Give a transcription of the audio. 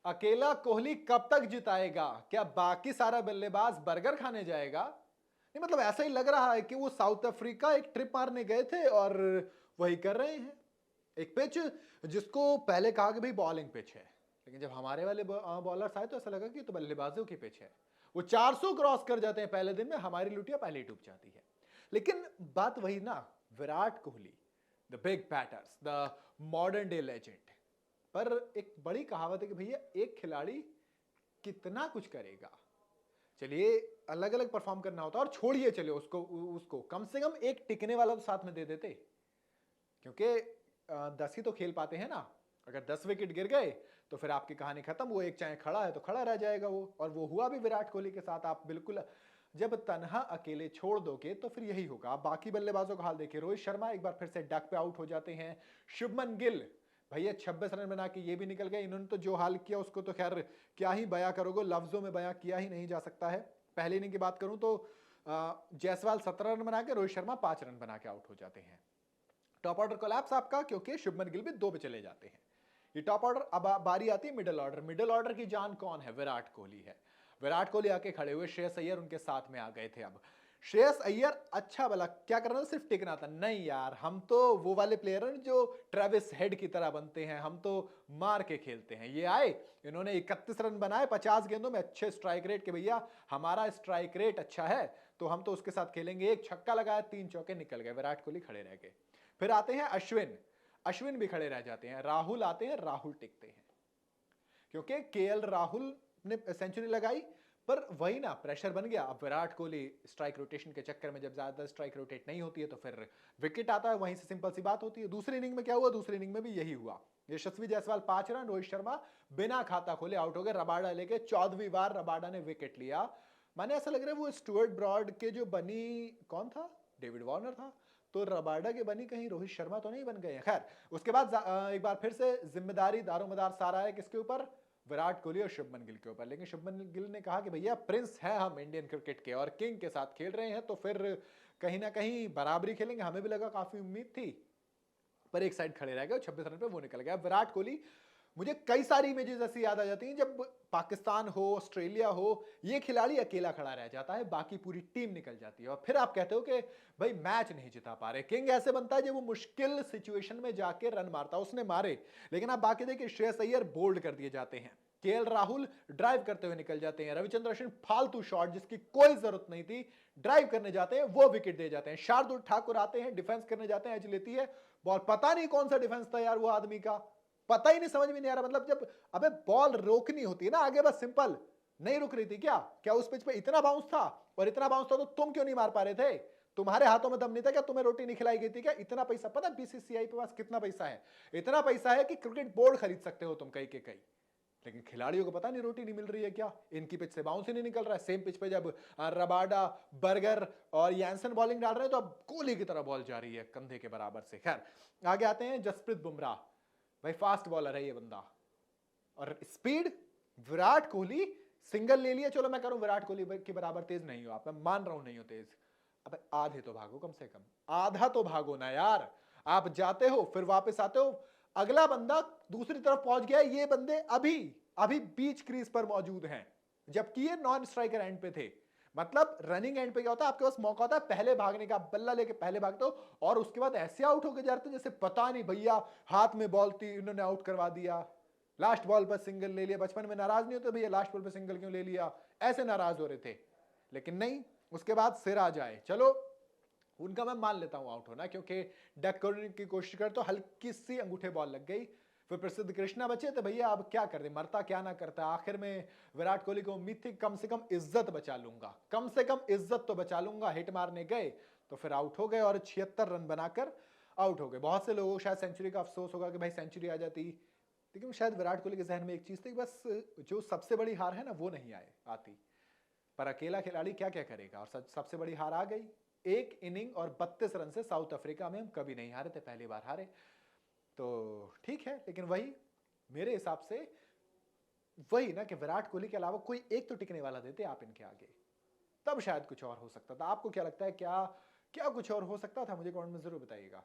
अकेला कोहली कब तक जिताएगा? क्या बाकी सारा बल्लेबाज बर्गर खाने जाएगा? नहीं मतलब ऐसा ही लग रहा है कि वो साउथ अफ्रीका एक ट्रिप मारने गए थे और वही कर रहे हैं। एक पिच जिसको पहले कहा कि भाई बॉलिंग पिच है, लेकिन जब हमारे वाले बॉलर्स आए तो ऐसा लगा कि तो बल्लेबाजों की पिच है। वो 400 क्रॉस कर जाते हैं पहले दिन में, हमारी लुटिया पहले ही डूब जाती है। लेकिन बात वही ना, Virat Kohli, the big batters, the modern day legend. पर एक बड़ी कहावत है कि भैया एक खिलाड़ी कितना कुछ करेगा। चलिए अलग अलग परफॉर्म करना होता है और छोड़िए, चलिए उसको उसको कम से कम एक टिकने वाला तो साथ में दे देते, क्योंकि 10 ही तो खेल पाते हैं ना। अगर 10 विकेट गिर गए तो फिर आपकी कहानी खत्म। वो एक चाहे खड़ा है तो खड़ा रह जाएगा वो, और वो हुआ भी विराट कोहली के साथ। आप बिल्कुल जब तनहा अकेले छोड़ दोगे तो फिर यही होगा। आप बाकी बल्लेबाजों का हाल देखिए, रोहित शर्मा एक बार फिर से डक पे आउट हो जाते हैं। शुभमन गिल भैया 26 रन बना के ये भी निकल गए। इन्होंने तो जो हाल किया उसको तो खैर क्या ही बयां करोगे, लफ्जों में बयां किया ही नहीं जा सकता है। पहले इनिंग की बात करूं तो जायसवाल 17 रन बना के, रोहित शर्मा 5 रन बना के आउट हो जाते हैं। टॉप ऑर्डर कोलैप्स आपका, क्योंकि शुभमन गिल भी 2 पे चले जाते हैं। ये टॉप ऑर्डर। अब बारी आती है मिडिल ऑर्डर। मिडिल ऑर्डर की जान कौन है? विराट कोहली है। विराट कोहली आके खड़े हुए, श्रेयस अय्यर उनके साथ में आ गए थे। अब श्रेयस अय्यर अच्छा भला क्या करना था, सिर्फ टिकना था। नहीं यार, हम तो वो वाले प्लेयर हैं जो ट्रेविस हेड की तरह बनते हैं, हम तो मार के खेलते हैं। ये आए, इन्होंने 31 रन बनाए 50 गेंदों में, अच्छे स्ट्राइक रेट के। भैया हमारा स्ट्राइक रेट अच्छा है तो हम तो उसके साथ खेलेंगे। एक छक्का लगाया, 3 चौके, निकल गए। विराट कोहली खड़े रह गए। फिर आते हैं अश्विन, अश्विन भी खड़े रह जाते हैं। राहुल आते हैं, राहुल टिकते हैं, क्योंकि केएल राहुल ने सेंचुरी लगाई। पर वही ना, प्रेशर बन गया। अब विराट कोहली स्ट्राइक रोटेशन के चक्कर में, जब ज्यादा स्ट्राइक रोटेट नहीं होती है तो फिर विकेट आता है, वहीं से सिंपल सी बात होती है। दूसरी इनिंग में क्या हुआ? दूसरी इनिंग में भी यही हुआ। यशस्वी जायसवाल 5 रन, रोहित शर्मा बिना खाता खोले आउट हो गए। रबाडा लेके 14वीं बार रबाडा ने विकेट लिया। माने ऐसा लग रहा है वो स्टुअर्ट ब्रॉड के जो बनी कौन था, डेविड वार्नर था, तो रबाडा के बनी कहीं रोहित शर्मा तो नहीं बन गए हैं। खैर उसके बाद एक बार फिर से जिम्मेदारी दारोमदार सारा है किसके ऊपर? विराट कोहली और शुभमन गिल के ऊपर। लेकिन शुभमन गिल ने कहा कि भैया प्रिंस है हम इंडियन क्रिकेट के और किंग के साथ खेल रहे हैं, तो फिर कहीं ना कहीं बराबरी खेलेंगे। हमें भी लगा, काफी उम्मीद थी, पर एक साइड खड़े रह गए। 26 रन पे वो निकल गया। विराट कोहली, मुझे कई सारी इमेजेस ऐसी याद आ जाती हैं जब पाकिस्तान हो, ऑस्ट्रेलिया हो, ये खिलाड़ी अकेला खड़ा रह जाता है, बाकी पूरी टीम निकल जाती है, और फिर आप कहते हो कि भाई मैच नहीं जिता पा रहे। किंग ऐसे बनता है जब वो मुश्किल सिचुएशन में जाके रन मारता है। उसने मारे, लेकिन आप बाकी देखिए, श्रेयस अय्यर बोल्ड कर दिए जाते हैं, केएल राहुल ड्राइव करते हुए निकल जाते हैं, रविचंद्र अश्विन फालतू शॉट जिसकी कोई जरूरत नहीं थी ड्राइव करने जाते हैं, वो विकेट दे जाते हैं। शार्दुल ठाकुर आते हैं, डिफेंस करने जाते हैं, एज लेती है बॉल। पता नहीं कौन सा डिफेंस था यार वो आदमी का, पता ही नहीं, समझ में नहीं आ रहा। मतलब जब अबे बॉल रोकनी होती है ना आगे, बस सिंपल नहीं रुक रही थी क्या? क्या उस पिच पे इतना बाउंस था? और इतना बाउंस था तो तुम क्यों नहीं मार पा रहे थे? तुम्हारे हाथों में दम नहीं था क्या? तुम्हें रोटी नहीं खिलाई गई थी क्या? इतना पैसा, पता बीसीसीआई के पास कितना पैसा है? इतना पैसा है कि क्रिकेट बोर्ड खरीद सकते हो तुम कई के कई। लेकिन खिलाड़ियों को पता नहीं रोटी नहीं मिल रही है क्या? इनकी पिच से बाउंस ही नहीं निकल रहा है। सेम पिच पे जब रबाडा, बर्गर और यानसन बॉलिंग डाल रहे हैं तो अब कोहली की तरह बॉल जा रही है कंधे के बराबर से। खैर आगे आते हैं जसप्रीत बुमराह, भाई फास्ट बॉलर है ये बंदा, और स्पीड। विराट कोहली सिंगल ले लिया, चलो मैं करूं विराट कोहली के बराबर तेज नहीं हो आप, मैं मान रहा हूं नहीं हो तेज। अब आधे तो भागो, कम से कम आधा तो भागो ना यार। आप जाते हो फिर वापस आते हो, अगला बंदा दूसरी तरफ पहुंच गया, ये बंदे अभी अभी बीच क्रीज पर मौजूद हैं, जबकि ये नॉन स्ट्राइकर एंड पे थे। मतलब रनिंग एंड पे क्या होता है, आपके पास मौका होता है पहले भागने का, बल्ला लेके पहले भागते हो और उसके बाद ऐसे आउट होके जाते हो जैसे पता नहीं भैया हाथ में बॉल थी, इन्होंने आउट करवा दिया, लास्ट बॉल पर सिंगल ले लिया। बचपन में नाराज नहीं होते भैया लास्ट बॉल पर सिंगल क्यों ले लिया, ऐसे नाराज हो रहे थे। लेकिन नहीं, उसके बाद सिर आ जाए, चलो उनका मैं मान लेता हूं आउट होना, क्योंकि डक करने की कोशिश कर तो हल्की सी अंगूठे बॉल लग गई। फिर प्रसिद्ध कृष्णा बचे तो भैया अब क्या कर दे, मरता क्या ना करता। आखिर में विराट कोहली को उम्मीद थी कम से कम इज्जत बचा लूंगा, कम से कम इज्जत तो बचा लूंगा। हिट मारने गए तो फिर आउट हो गए और 76 रन बनाकर आउट हो गए। बहुत से लोगों को शायद सेंचुरी का अफसोस होगा कि भाई सेंचुरी आ जाती, लेकिन शायद विराट कोहली के जहन में एक चीज थी, बस जो सबसे बड़ी हार है ना वो नहीं आती। पर अकेला खिलाड़ी क्या क्या करेगा, और सबसे बड़ी हार आ गई। एक इनिंग और 32 रन से साउथ अफ्रीका में हम कभी नहीं हारे थे, पहली बार हारे। तो ठीक है, लेकिन वही मेरे हिसाब से वही ना कि विराट कोहली के अलावा कोई एक तो टिकने वाला देते आप इनके आगे, तब शायद कुछ और हो सकता था। आपको क्या लगता है, क्या क्या कुछ और हो सकता था? मुझे कमेंट में जरूर बताइएगा।